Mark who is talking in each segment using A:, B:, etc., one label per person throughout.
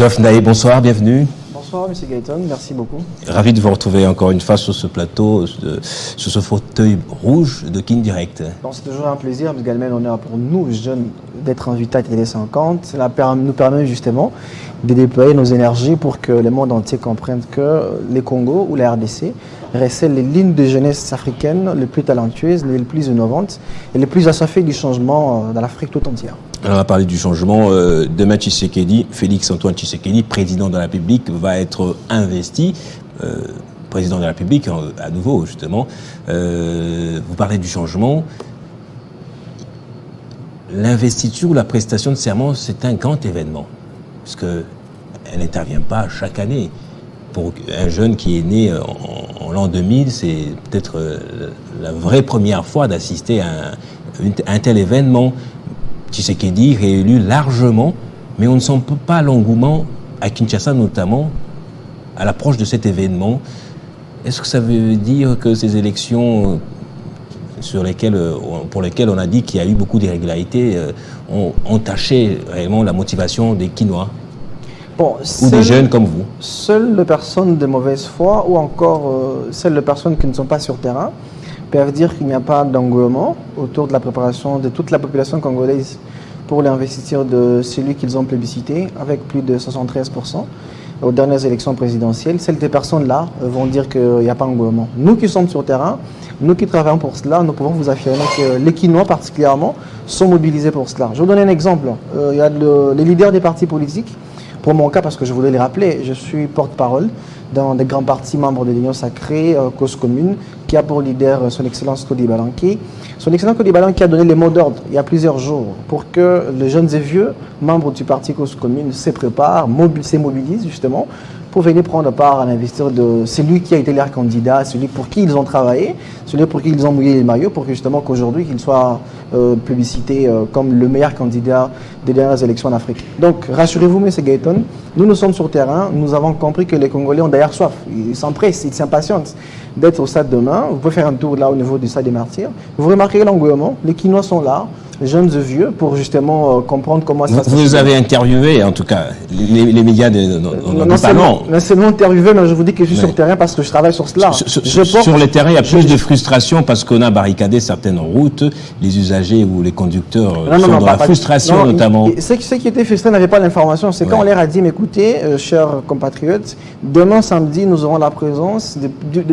A: Dof Ndaye, bonsoir, bienvenue.
B: Bonsoir, M. Gaëtan, merci beaucoup.
A: Ravi de vous retrouver encore une fois sur ce plateau, sur ce fauteuil rouge de King Direct.
B: Bon, c'est toujours un plaisir, parce qu'également on est pour nous, jeunes, d'être invités à Télé 50. Cela nous permet justement de déployer nos énergies pour que le monde entier comprenne que les Congo ou la RDC restent les lignes de jeunesse africaines les plus talentueuses, les plus innovantes et les plus assoiffées du changement dans l'Afrique tout entière.
A: Alors, on va parler du changement. Demain, Tshisekedi, Félix-Antoine Tshisekedi, président de la République, va être investi. Président de la République, à nouveau, justement. Vous parlez du changement. L'investiture ou la prestation de serment, c'est un grand événement. Parce qu'elle n'intervient pas chaque année. Pour un jeune qui est né en l'an 2000, c'est peut-être la vraie première fois d'assister à un tel événement. Tshisekedi réélu largement, mais on ne sent pas l'engouement à Kinshasa notamment à l'approche de cet événement. Est-ce que ça veut dire que ces élections pour lesquelles on a dit qu'il y a eu beaucoup d'irrégularités ont taché réellement la motivation des Kinois ou des jeunes comme vous?
B: Seules les personnes de mauvaise foi ou encore seules les personnes qui ne sont pas sur terrain peuvent dire qu'il n'y a pas d'engouement autour de la préparation de toute la population congolaise pour l'investiture de celui qu'ils ont plébiscité, avec plus de 73% aux dernières élections présidentielles. Celles des personnes-là vont dire qu'il n'y a pas d'engouement. Nous qui sommes sur terrain, nous qui travaillons pour cela, nous pouvons vous affirmer que les Kinois particulièrement sont mobilisés pour cela. Je vais vous donner un exemple. Il y a les leaders des partis politiques. Pour mon cas, parce que je voulais les rappeler, je suis porte-parole dans des grands partis membres de l'Union sacrée, Cause commune, qui a pour leader son Excellence Cody Balanki. Son Excellence Cody Balanki a donné les mots d'ordre il y a plusieurs jours pour que les jeunes et vieux membres du parti Cause commune se préparent, se mobilisent justement pour venir prendre part à l'investiture de celui qui a été leur candidat, celui pour qui ils ont travaillé, celui pour qui ils ont mouillé les maillots, pour que justement qu'aujourd'hui qu'il soit publicité comme le meilleur candidat des dernières élections en Afrique. Donc rassurez-vous, M. Gaëtan, nous sommes sur terrain, nous avons compris que les Congolais ont d'ailleurs soif, ils s'empressent, ils s'impatientent d'être au stade demain. Vous pouvez faire un tour là au niveau du stade des Martyrs, vous remarquerez l'engouement, les Kinois sont là, jeunes et vieux, pour justement comprendre comment ça se passe.
A: Vous avez interviewé, en tout cas, les médias
B: non seulement interviewé, mais je vous dis que je suis sur le terrain parce que je travaille sur cela.
A: Sur le terrain, il y a plus de frustration parce qu'on a barricadé certaines routes, les usagers ou les conducteurs sont dans la frustration notamment.
B: Ceux qui étaient frustrés n'avaient pas l'information. C'est quand on leur a dit, mais écoutez, chers compatriotes, demain samedi, nous aurons la présence de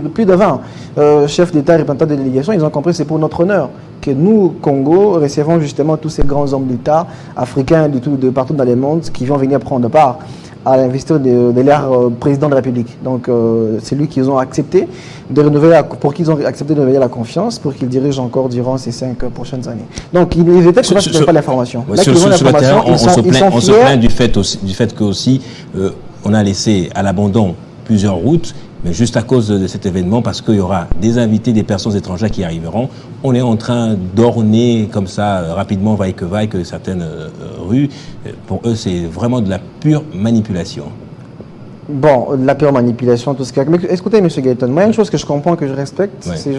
B: plus de 20 chefs d'État et représentants de délégation. Ils ont compris que c'est pour notre honneur que nous, Congo, recevons justement tous ces grands hommes d'État africains de partout dans le monde qui vont venir prendre part à l'investiture de leur président de la République. Donc, c'est lui qu'ils ont accepté de renouveler, pour qu'ils ont accepté de renouveler la confiance pour qu'il dirige encore durant ces 5 prochaines années. Donc, ils étaient ne pas l'information.
A: Sur le terrain, on se plaint du fait que aussi on a laissé à l'abandon plusieurs routes. Mais juste à cause de cet événement, parce qu'il y aura des invités, des personnes étrangères qui arriveront, on est en train d'orner comme ça rapidement, vaille que certaines rues. Pour eux, c'est vraiment de la pure manipulation.
B: Bon, de la pure manipulation, tout ce qui est... Mais écoutez, M. Gaëtan, moi, une chose que je comprends, que je respecte, c'est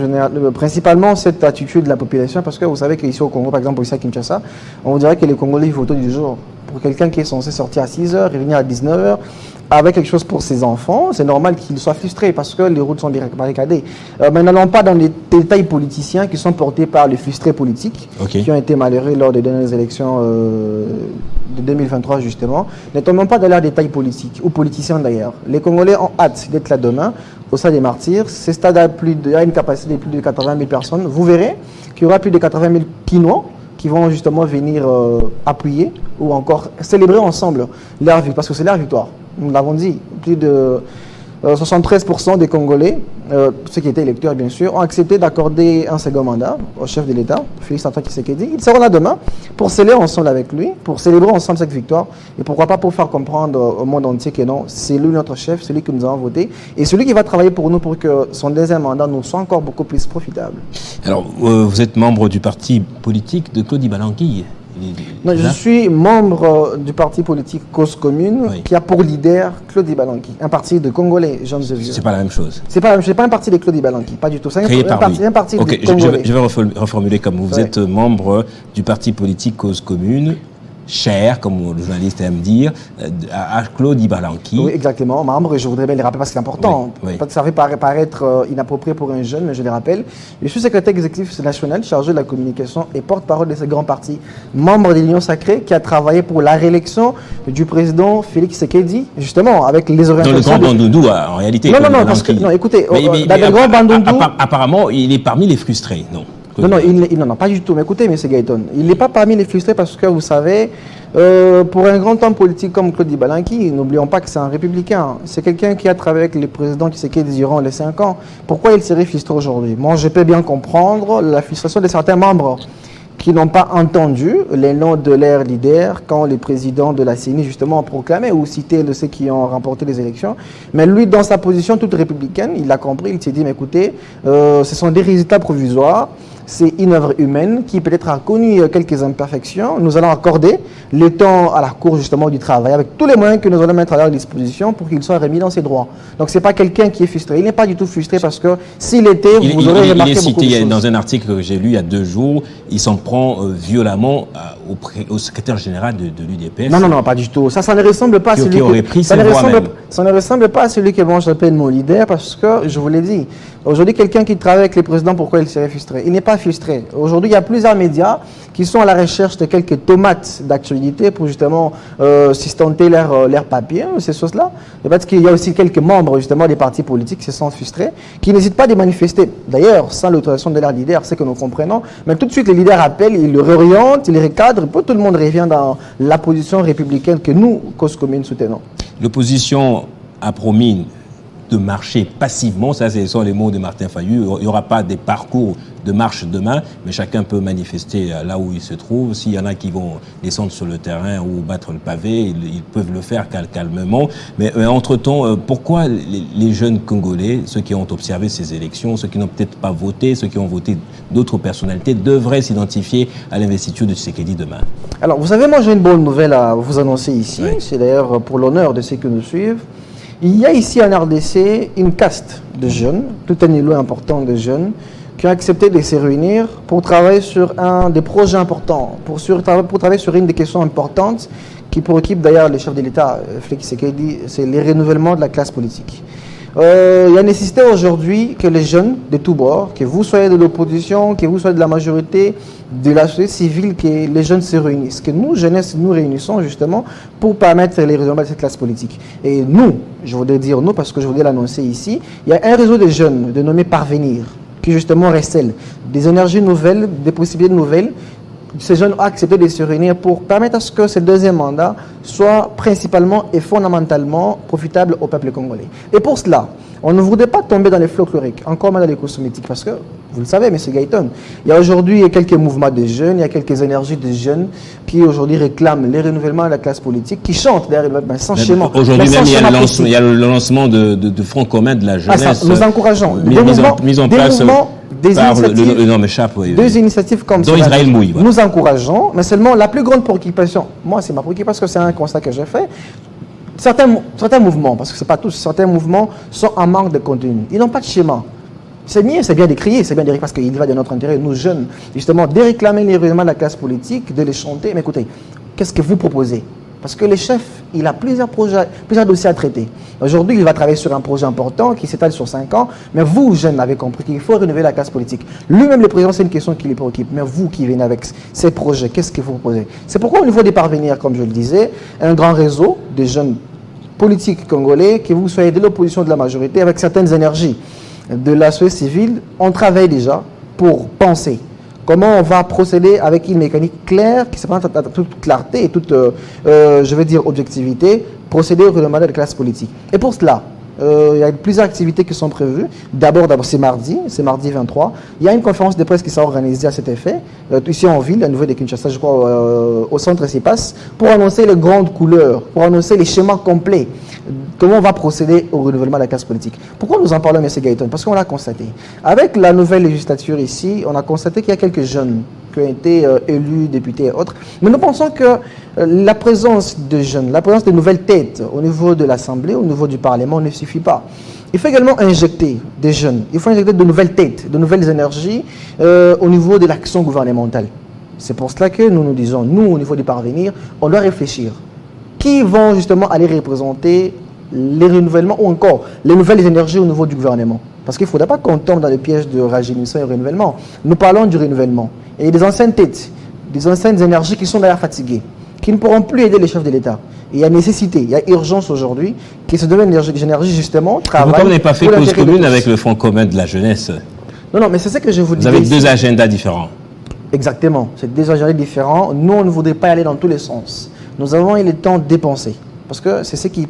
B: principalement cette attitude de la population, parce que vous savez qu'ici au Congo, par exemple, ici à Kinshasa, on vous dirait que les Congolais vivent autour du jour. Pour quelqu'un qui est censé sortir à 6h et venir à 19h, avec quelque chose pour ses enfants, c'est normal qu'il soit frustré parce que les routes sont barricadées. Mais n'allons pas dans les détails politiciens qui sont portés par les frustrés politiques qui ont été malheureux lors des dernières élections de 2023 justement. Ne tombons pas dans leurs détails politiques ou politiciens d'ailleurs. Les Congolais ont hâte d'être là demain au stade des Martyrs. Ce stade a une capacité de plus de 80 000 personnes. Vous verrez qu'il y aura plus de 80 000 Kinois qui vont justement venir appuyer ou encore célébrer ensemble leur victoire, parce que c'est leur victoire. Nous l'avons dit, plus de 73% des Congolais, ceux qui étaient électeurs bien sûr, ont accepté d'accorder un second mandat au chef de l'État, Félix-Antoine Tshisekedi. Ils seront là demain pour célébrer ensemble avec lui, pour célébrer ensemble cette victoire, et pourquoi pas pour faire comprendre au monde entier que non, c'est lui notre chef, celui que nous avons voté, et celui qui va travailler pour nous pour que son deuxième mandat nous soit encore beaucoup plus profitable.
A: Alors, vous êtes membre du parti politique de Cody Balanki.
B: Non, je suis membre du parti politique Cause commune qui a pour leader Cody Balanki, un parti de Congolais, jeunes et vieux.
A: C'est pas la même chose.
B: C'est pas un parti de Cody Balanki, pas du tout. C'est un parti de Congolais.
A: Je vais reformuler comme vous. Vous êtes membre du parti politique Cause commune. cher, comme le journaliste aime dire, à Claude Ibalanki.
B: Oui, exactement, membre, et je voudrais bien les rappeler parce que c'est important.
A: Oui, oui.
B: Ça fait paraître inapproprié pour un jeune, mais je les rappelle. Je suis secrétaire exécutif national chargé de la communication et porte-parole de ce grand parti, membre de l'Union Sacrée, qui a travaillé pour la réélection du président Félix Tshisekedi, justement, avec les orientations...
A: Dans le grand Bandundu, en réalité.
B: Non, parce que, non, écoutez, dans le grand Bandundu...
A: Apparemment, il est parmi les frustrés, non?
B: Non, pas du tout. Mais écoutez, M. Gaëton, il n'est pas parmi les frustrés parce que, vous savez, pour un grand homme politique comme Claude Ibalanki, n'oublions pas que c'est un républicain. C'est quelqu'un qui a travaillé avec le président Tshisekedi durant les 5 ans. Pourquoi il serait frustré aujourd'hui? Moi, je peux bien comprendre la frustration de certains membres qui n'ont pas entendu les noms de leurs leaders quand les présidents de la CENI justement ont proclamé ou cité ceux qui ont remporté les élections. Mais lui, dans sa position toute républicaine, il a compris, il s'est dit, mais écoutez, ce sont des résultats provisoires. C'est une œuvre humaine qui peut-être a connu quelques imperfections. Nous allons accorder le temps à la Cour justement du travail avec tous les moyens que nous allons mettre à leur disposition pour qu'il soit remis dans ses droits. Donc ce n'est pas quelqu'un qui est frustré. Il n'est pas du tout frustré parce que s'il était, vous aurez remarqué beaucoup de choses.
A: Dans un article que j'ai lu il y a 2 jours, il s'en prend violemment au secrétaire général de l'UDPS.
B: Non, pas du tout. Ça ne ressemble pas à celui
A: ça
B: ne ressemble pas à celui que moi j'appelle mon leader parce que, je vous l'ai dit, aujourd'hui quelqu'un qui travaille avec les présidents, pourquoi il serait frustré? Il n'est pas frustré. Aujourd'hui, il y a plusieurs médias qui sont à la recherche de quelques tomates d'actualité pour justement sustenter leur papier, ces choses-là. Et parce qu'il y a aussi quelques membres justement des partis politiques qui se sont frustrés, qui n'hésitent pas à manifester. D'ailleurs, sans l'autorisation de leur leader, c'est que nous comprenons. Mais tout de suite, les leaders appellent, ils le réorientent, ils le recadrent, pour tout le monde revient dans la position républicaine que nous, Cause Commune, soutenons.
A: L'opposition a promis de marcher passivement, ça ce sont les mots de Martin Fayulu. Il n'y aura pas des parcours de marche demain, mais chacun peut manifester là où il se trouve. S'il y en a qui vont descendre sur le terrain ou battre le pavé, ils peuvent le faire calmement. Mais entre-temps, pourquoi les jeunes Congolais, ceux qui ont observé ces élections, ceux qui n'ont peut-être pas voté, ceux qui ont voté d'autres personnalités, devraient s'identifier à l'investiture de Tshisekedi demain?
B: Alors, vous savez, moi j'ai une bonne nouvelle à vous annoncer ici. Oui. C'est d'ailleurs pour l'honneur de ceux qui nous suivent. Il y a ici en RDC une caste de jeunes, tout un îlot important de jeunes, qui ont accepté de se réunir pour travailler sur un des projets importants, pour travailler sur une des questions importantes qui préoccupe d'ailleurs le chef de l'État, Félix Tshisekedi, c'est le renouvellement de la classe politique. Il y a nécessité aujourd'hui que les jeunes de tous bords, que vous soyez de l'opposition, que vous soyez de la majorité, de la société civile, que les jeunes se réunissent, que nous, jeunesse, nous réunissons justement pour permettre les renouvellement de cette classe politique. Et nous, je voudrais dire nous parce que je voudrais l'annoncer ici, il y a un réseau de jeunes dénommé Parvenir qui justement recèle des énergies nouvelles, des possibilités nouvelles. Ces jeunes ont accepté de se réunir pour permettre à ce que ce deuxième mandat soit principalement et fondamentalement profitable au peuple congolais. Et pour cela, on ne voudrait pas tomber dans les folkloriques, encore moins dans les cosmétiques, parce que, vous le savez, M. Gaëton, il y a aujourd'hui quelques mouvements de jeunes, il y a quelques énergies de jeunes qui aujourd'hui réclament les renouvellements de la classe politique, qui chantent derrière, sans schéma.
A: Aujourd'hui même, il y a le lancement de Front commun de la jeunesse.
B: Nous encourageons.
A: Mise en place
B: des initiatives comme ça.
A: Israël Mouille.
B: Nous encourageons, mais seulement la plus grande préoccupation, moi c'est ma préoccupation parce que c'est un constat que j'ai fait, certains mouvements, parce que ce n'est pas tous, certains mouvements sont en manque de contenu. Ils n'ont pas de schéma. C'est mieux, c'est bien d'écrire, parce qu'il va de notre intérêt, nous jeunes, justement, de réclamer les règlements de la classe politique, de les chanter. Mais écoutez, qu'est-ce que vous proposez? Parce que le chef, il a plusieurs projets, plusieurs dossiers à traiter. Aujourd'hui, il va travailler sur un projet important qui s'étale sur 5 ans. Mais vous, jeunes, avez compris qu'il faut renouveler la classe politique. Lui-même, le président, c'est une question qui les préoccupe. Mais vous qui venez avec ces projets, qu'est-ce que vous proposez? C'est pourquoi, au niveau des parvenir, comme je le disais, un grand réseau de jeunes politiques congolais, que vous soyez de l'opposition de la majorité, avec certaines énergies de la société civile, on travaille déjà pour penser comment on va procéder avec une mécanique claire qui se présente à toute clarté et toute, je vais dire, objectivité, procéder au renouvellement de la classe politique. Et pour cela, il y a plusieurs activités qui sont prévues. D'abord, c'est mardi 23. Il y a une conférence de presse qui sera organisée à cet effet, ici en ville, à niveau de Kinshasa, je crois, au centre CIPAS, pour annoncer les grandes couleurs, pour annoncer les schémas complets. Comment on va procéder au renouvellement de la classe politique. Pourquoi nous en parlons, M. Gaëton? Parce qu'on l'a constaté. Avec la nouvelle législature ici, on a constaté qu'il y a quelques jeunes qui ont été élus, députés et autres. Mais nous pensons que la présence de jeunes, la présence de nouvelles têtes au niveau de l'Assemblée, au niveau du Parlement ne suffit pas. Il faut également injecter des jeunes. Il faut injecter de nouvelles têtes, de nouvelles énergies au niveau de l'action gouvernementale. C'est pour cela que nous nous disons, nous, au niveau du parvenir, on doit réfléchir. Qui vont justement aller représenter les renouvellements ou encore les nouvelles énergies au niveau du gouvernement? Parce qu'il ne faudrait pas qu'on tombe dans le piège de rajeunissement et renouvellement. Nous parlons du renouvellement. Et il y a des anciennes têtes, des anciennes énergies qui sont d'ailleurs fatiguées, qui ne pourront plus aider les chefs de l'État. Et il y a nécessité, il y a urgence aujourd'hui que ce domaine d'énergie justement travaille.
A: Pourquoi vous n'avez pas fait cause commune avec le Front commun de la jeunesse?
B: Non, mais c'est ce que je vous dis.
A: Vous avez deux agendas différents.
B: Exactement, c'est deux agendas différents. Nous, on ne voudrait pas aller dans tous les sens. Nous avons eu le temps de dépenser. Parce que c'est ce qui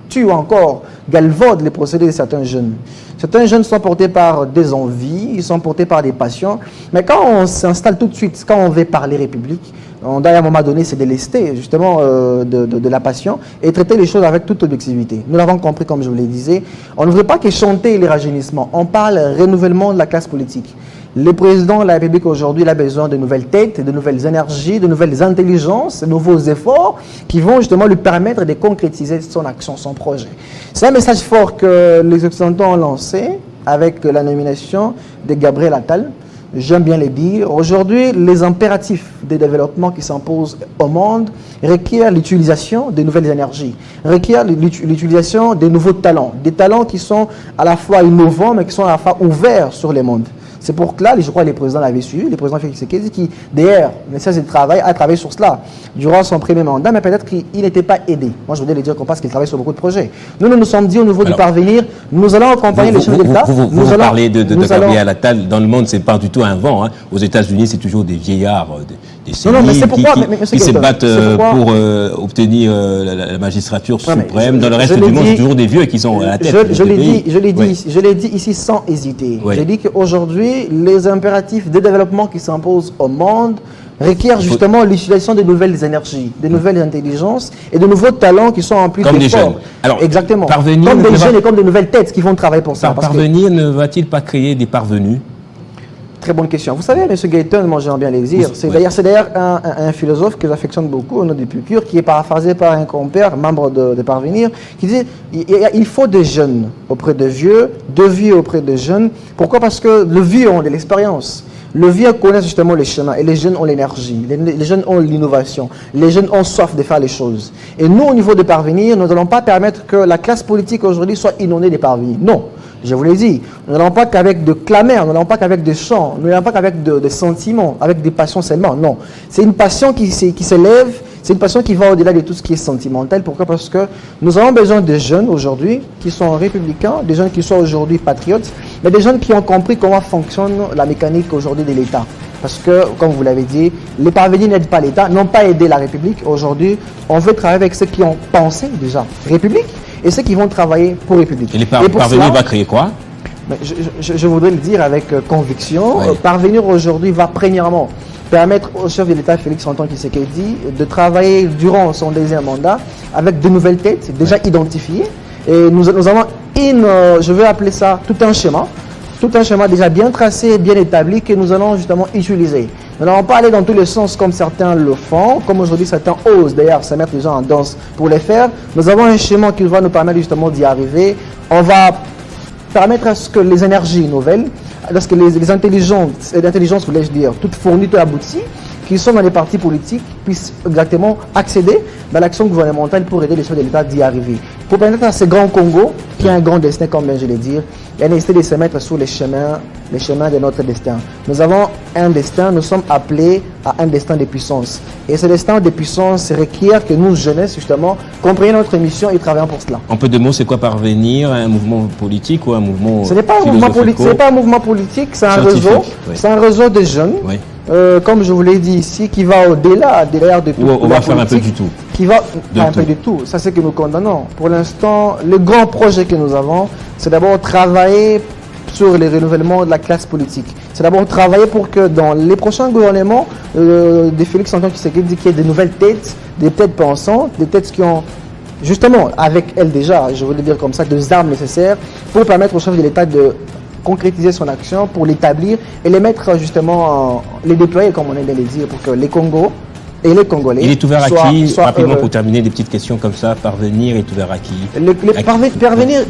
B: tue encore, galvaude les procédés de certains jeunes. Certains jeunes sont portés par des envies, ils sont portés par des passions. Mais quand on s'installe tout de suite, quand on veut parler République, on doit à un moment donné se délester justement de la passion et traiter les choses avec toute objectivité. Nous l'avons compris, comme je vous le disais. On ne veut pas que chanter les rajeunissements. On parle renouvellement de la classe politique. Le président de la République aujourd'hui, il a besoin de nouvelles têtes, de nouvelles énergies, de nouvelles intelligences, de nouveaux efforts qui vont justement lui permettre de concrétiser son action, son projet. C'est un message fort que les Occidentaux ont lancé avec la nomination de Gabriel Attal. J'aime bien le dire. Aujourd'hui, les impératifs de développement qui s'imposent au monde requièrent l'utilisation de nouvelles énergies, requièrent l'utilisation de nouveaux talents, des talents qui sont à la fois innovants mais qui sont à la fois ouverts sur le monde. C'est pour cela, je crois que le président l'avait suivi, le président Félix Tshisekedi, qui, d'ailleurs, ne cesse de travailler, a travaillé sur cela durant son premier mandat, mais peut-être qu'il n'était pas aidé. Moi, je voudrais le dire qu'on pense qu'il travaille sur beaucoup de projets. Nous nous sommes dit au niveau du parvenir, nous allons accompagner les chefs d'État.
A: Vous parlez de Gabriel Attal. Dans le monde, ce n'est pas du tout un vent. Hein. Aux États-Unis, c'est toujours des vieillards, des séniles qui se battent pour obtenir la magistrature suprême. Dans le reste du monde, c'est toujours des vieux qui sont à la tête.
B: Je l'ai dit ici sans hésiter. Oui. J'ai dit qu'aujourd'hui, les impératifs de développement qui s'imposent au monde requièrent justement l'utilisation de nouvelles énergies, de nouvelles intelligences et de nouveaux talents qui sont en plus
A: comme des jeunes. Alors,
B: exactement. Comme des jeunes et comme de nouvelles têtes qui vont travailler pour ça.
A: Parvenir ne va-t-il pas créer des parvenus? Très
B: bonne question. Vous savez, M. Gaëtan, moi j'aime bien les dire, c'est d'ailleurs un philosophe que j'affectionne beaucoup, au nom d'Épicure, qui est paraphrasé par un compère, membre de Parvenir, qui dit il faut des jeunes auprès de vieux auprès de jeunes. Pourquoi? Parce que le vieux ont de l'expérience. Le vieux connaît justement les chemins et les jeunes ont l'énergie, les jeunes ont l'innovation, les jeunes ont soif de faire les choses. Et nous, au niveau de Parvenir, nous n'allons pas permettre que la classe politique aujourd'hui soit inondée des parvenus. Non. Je vous l'ai dit, nous n'allons pas qu'avec de clameurs, nous n'allons pas qu'avec des chants, nous n'allons pas qu'avec des sentiments, avec des passions seulement. Non, c'est une passion qui s'élève, c'est une passion qui va au-delà de tout ce qui est sentimental. Pourquoi? Parce que nous avons besoin de jeunes aujourd'hui qui sont républicains, des jeunes qui sont aujourd'hui patriotes, mais des jeunes qui ont compris comment fonctionne la mécanique aujourd'hui de l'État. Parce que, comme vous l'avez dit, les parvenus n'aident pas l'État, n'ont pas aidé la République. Aujourd'hui, on veut travailler avec ceux qui ont pensé déjà République et ceux qui vont travailler pour République.
A: Et les parvenus va créer quoi?
B: Je voudrais le dire avec conviction. Oui. Parvenir aujourd'hui va premièrement permettre au chef de l'État, Félix Antoine Tshisekedi, de travailler durant son deuxième mandat avec de nouvelles têtes déjà identifiées. Et nous avons je vais appeler ça tout un schéma déjà bien tracé, bien établi, que nous allons justement utiliser. Nous n'allons pas aller dans tous les sens comme certains le font, comme aujourd'hui certains osent d'ailleurs se mettre les gens en danse pour les faire. Nous avons un schéma qui va nous permettre justement d'y arriver. On va permettre à ce que les énergies nouvelles, à ce que les intelligences, voulais-je dire, toutes fournies, toutes abouties, qui sont dans les partis politiques, puissent exactement accéder dans l'action gouvernementale pour aider les chefs de l'État d'y arriver. Pour permettre à ce grand Congo, qui a un grand destin, comme je l'ai dit, il a nécessité de se mettre sur les chemins de notre destin. Nous avons un destin, nous sommes appelés à un destin de puissance. Et ce destin de puissance requiert que nous, jeunesse, justement, comprenions notre mission et travaillons pour cela.
A: En peu de mots, c'est quoi parvenir à un mouvement politique ou un mouvement
B: Ce n'est pas un mouvement politique, c'est pas un mouvement politique, c'est un réseau. Oui. C'est un réseau de jeunes. Oui. Comme je vous l'ai dit ici, qui va au-delà de tout.
A: On va faire un peu du tout.
B: Qui va faire un peu du tout. Ça, c'est que nous condamnons. Pour l'instant, le grand projet que nous avons, c'est d'abord travailler sur les renouvellements de la classe politique. C'est d'abord travailler pour que dans les prochains gouvernements de Félix Antoine Tshisekedi, qu'il y ait de nouvelles têtes, des têtes pensantes, des têtes qui ont justement, avec elles déjà, je veux le dire comme ça, des armes nécessaires pour permettre au chef de l'État de concrétiser son action, pour l'établir et les mettre justement, les déployer comme on aime bien les dire, pour que les Congos et les Congolais.
A: Il est ouvert à qui? Rapidement,
B: heureux.
A: pour terminer, des petites questions comme ça. Parvenir est ouvert à qui?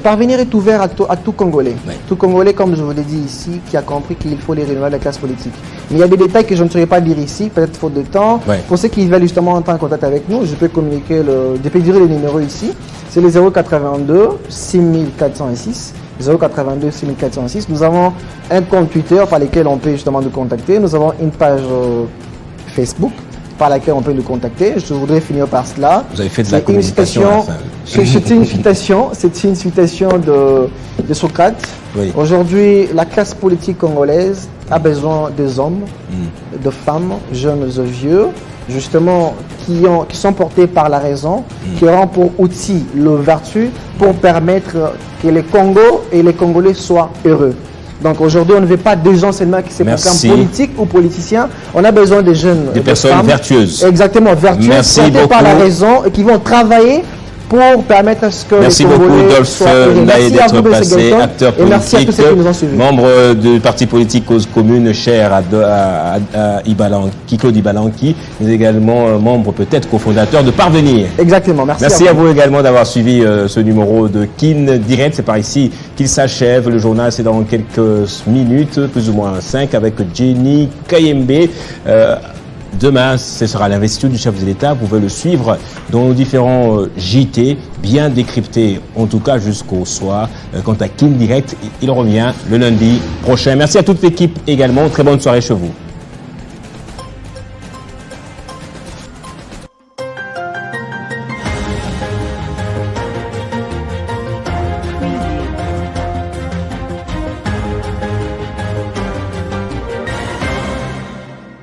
B: Parvenir est ouvert à tout Congolais.
A: Ouais.
B: Tout Congolais, comme je vous l'ai dit ici, qui a compris qu'il faut les renouveler de la classe politique. Mais il y a des détails que je ne saurais pas dire ici, peut-être faute de temps.
A: Ouais.
B: Pour ceux qui veulent justement entrer en contact avec nous, je peux communiquer, je peux dire les numéros ici. C'est les 082 6406. 082 6406. Nous avons un compte Twitter par lequel on peut justement nous contacter. Nous avons une page Facebook par laquelle on peut nous contacter. Je voudrais finir par cela.
A: Vous avez fait de la communication à la fin.
B: C'est une citation de Socrate.
A: Oui.
B: Aujourd'hui, la classe politique congolaise a besoin des hommes, de femmes, jeunes et vieux, justement, qui sont portés par la raison, qui auront pour outil le vertu pour permettre que les Congos et les Congolais soient heureux. Donc aujourd'hui, on ne veut pas des gens seulement qui se proclament politiques ou politiciens. On a besoin des jeunes,
A: des personnes
B: femmes,
A: vertueuses.
B: Exactement, vertueuses, portées par la raison et qui vont travailler pour permettre à ce que
A: merci
B: les
A: beaucoup,
B: Congolais
A: Dolph
B: soient heureux.
A: Ndaye,
B: Merci à vous,
A: d'être passé,
B: Gaëtan,
A: acteur
B: et merci à tous
A: politique,
B: ceux qui nous ont suivis.
A: membre du parti politique Cause Commune, cher à Ibalanki, Claude Ibalanki, mais également membre, peut-être cofondateur de Parvenir.
B: Exactement,
A: Merci à vous également d'avoir suivi ce numéro de Kin Direct. C'est par ici qu'il s'achève. Le journal, c'est dans quelques minutes, plus ou moins 5, avec Jenny Kayembe. Demain, ce sera l'investiture du chef de l'État. Vous pouvez le suivre dans nos différents JT, bien décryptés, en tout cas jusqu'au soir. Quant à Kin Direct, il revient le lundi prochain. Merci à toute l'équipe également. Très bonne soirée chez vous.